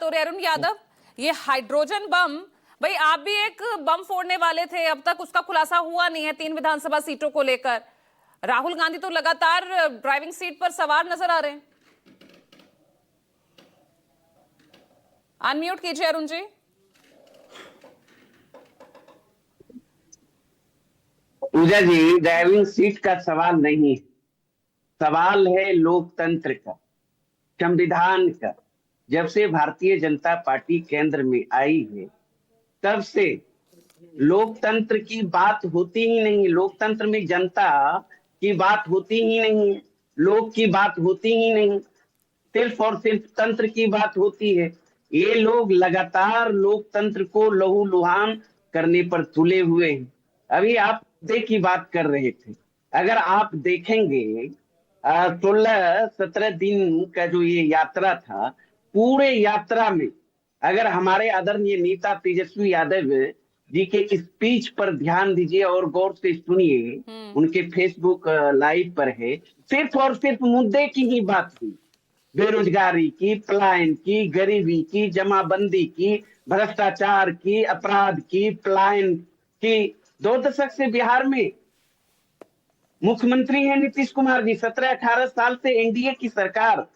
हो रही है। अरुण यादव, ये हाइड्रोजन बम, भाई आप भी एक बम फोड़ने वाले थे, अब तक उसका खुलासा हुआ नहीं है 3 विधानसभा सीटों को लेकर। राहुल गांधी तो लगातार ड्राइविंग सीट पर सवार नजर आ रहे हैं। अनम्यूट कीजिए अरुण जी। पूजा जी, ड्राइविंग सीट का सवाल नहीं, सवाल है लोकतंत्र का, संविधान का। जब से भारतीय जनता पार्टी केंद्र में आई है तब से लोकतंत्र की बात होती ही नहीं। लोकतंत्र में जनता की बात होती ही नहीं, लोग की बात होती ही नहीं, सिर्फ और सिर्फ तंत्र की बात होती है। ये लोग लगातार लोकतंत्र को लहूलुहान करने पर तुले हुए हैं। अभी आप मुद्दे की बात कर रहे थे, अगर आप देखेंगे 16-17 दिन का जो ये यात्रा था, पूरे यात्रा में अगर हमारे आदरणीय नेता तेजस्वी यादव जी के स्पीच पर ध्यान दीजिए और गौर से सुनिए, उनके फेसबुक लाइव पर है, सिर्फ और सिर्फ मुद्दे की ही बात हुई। बेरोजगारी की, पलायन की, गरीबी की, जमाबंदी की, भ्रष्टाचार की, अपराध की, पलायन की। 2 दशक से बिहार में मुख्यमंत्री हैं नीतीश कुमार जी, 17-18 साल से एनडीए की सरकार,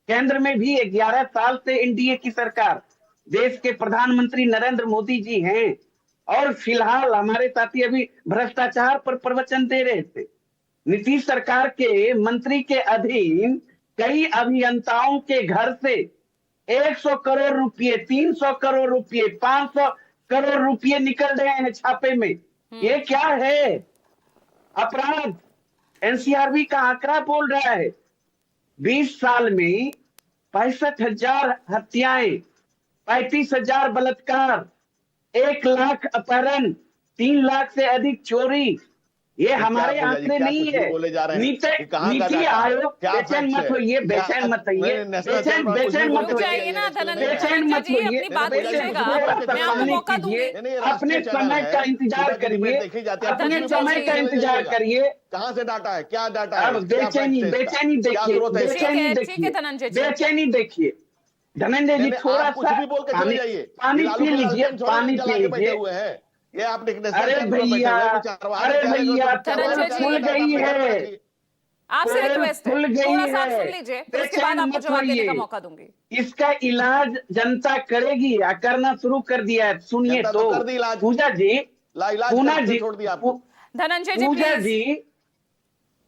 केंद्र में भी 11 साल से एनडीए की सरकार, देश के प्रधानमंत्री नरेंद्र मोदी जी हैं। और फिलहाल हमारे साथी अभी भ्रष्टाचार पर प्रवचन दे रहे थे। नीतीश सरकार के मंत्री के अधीन कई अभियंताओं के घर से 100 करोड़ रुपए, 300 करोड़ रुपए, 500 करोड़ रुपए निकल रहे हैं छापे में। ये क्या है? अपराध। एनसीआरबी का आंकड़ा बोल रहा है 20 साल में 65,000 हत्याएं, 35,000 बलात्कार, 1 लाख अपहरण, 3 लाख से अधिक चोरी। ये हमारे आंकड़े नहीं है। नीति आयोग, बेचैन मत होइए, बेचैन मत होइए, बेचैन मत होइए, बेचैन मत होइए, अपने समय का इंतजार करिए, अपने समय का इंतजार करिए। कहाँ से डाटा है, क्या डाटा है? अब बेचैनी देखिए, बेचैनी देखिए धनंजय जी, थोड़ा सा पानी पी लीजिए, पानी पी लीजिए। ये आपने अरे भैया खुल गई है, आपसे रिक्वेस्ट है, थोड़ा सा सुन लीजिए, उसके बाद आपको जवाब देने का मौका दूंगी। इसका इलाज जनता करेगी या करना शुरू कर दिया है। सुनिए तो पूजा जी, धनंजय जी, पूजा जी,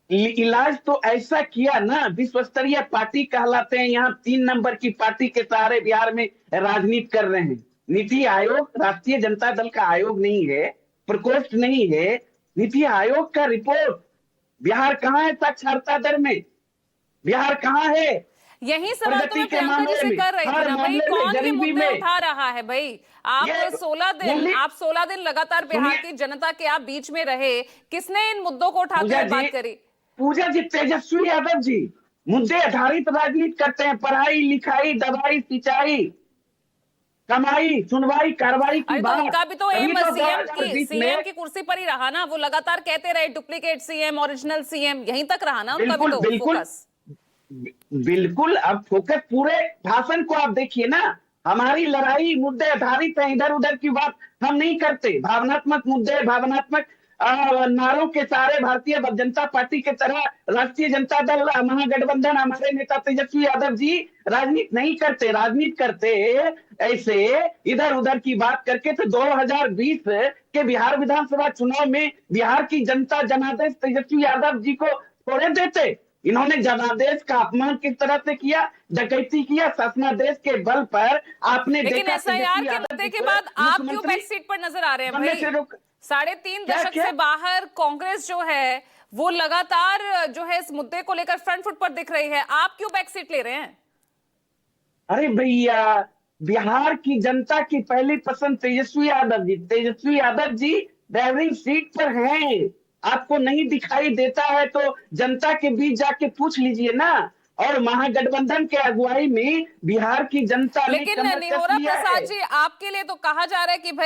इलाज तो ऐसा किया ना, विश्व स्तरीय पार्टी कहलाते हैं। यहाँ 3 नंबर की पार्टी के सहारे बिहार में राजनीति कर रहे हैं। नीति आयोग राष्ट्रीय जनता दल का आयोग नहीं है, प्रकोष्ठ नहीं है। नीति आयोग का रिपोर्ट, बिहार कहाँ है साक्षरता दर में? बिहार कहाँ है? यही सवाल तो मैं प्रियंका जी से कर रही थी ना भाई, कौन ये मुद्दे उठा रहा है भाई? आप 16 दिन लगातार बिहार की जनता के आप बीच में रहे, किसने इन मुद्दों को उठाकर बात करी? पूजा जी, तेजस्वी यादव जी मुद्दे आधारित राजनीति करते हैं। पढ़ाई लिखाई, दवाई, सिंचाई, कमाई, सुनवाई, कार्रवाई की बात। उनका भी तो एम सीएम की कुर्सी पर ही रहा ना, वो लगातार कहते रहे डुप्लीकेट सीएम, ओरिजिनल सीएम, यहीं तक रहा ना उनका भी तो फोकस। बिल्कुल, अब फोकस पूरे भाषण को आप देखिए ना, हमारी लड़ाई मुद्दे आधारित है, इधर उधर की बात हम नहीं करते। भावनात्मक मुद्दे, भावनात्मक नारों के सारे भारतीय जनता पार्टी के तरह राष्ट्रीय जनता दल महागठबंधन, हमारे नेता तेजस्वी यादव जी राजनीति नहीं करते। राजनीति करते ऐसे इधर उधर की बात करके तो 2020 के बिहार विधानसभा चुनाव में बिहार की जनता जनादेश तेजस्वी यादव जी को छोड़े देते। इन्होंने जनादेश का अपमान किस तरह से किया, डकैती किया, शासनादेश के बल पर आपने लेकिन एसआईआर के मुद्दे के बाद आप क्यों बैक सीट पर नजर आ रहे हैं भाई? 3.5 दशक से बाहर कांग्रेस जो है वो लगातार जो है इस मुद्दे को लेकर फ्रंट फुट पर दिख रही है, आप क्यों बैक सीट ले रहे हैं? अरे भैया, बिहार की जनता की पहली पसंद तेजस्वी यादव जी। तेजस्वी यादव जी ड्राइविंग सीट पर हैं। आपको नहीं दिखाई देता है तो जनता के बीच जाके पूछ लीजिए ना। और महागठबंधन के अगुवाई में बिहार की जनता ने लेकिन निहोरा प्रसाद जी, आपके लिए तो कहा जा रहा है कि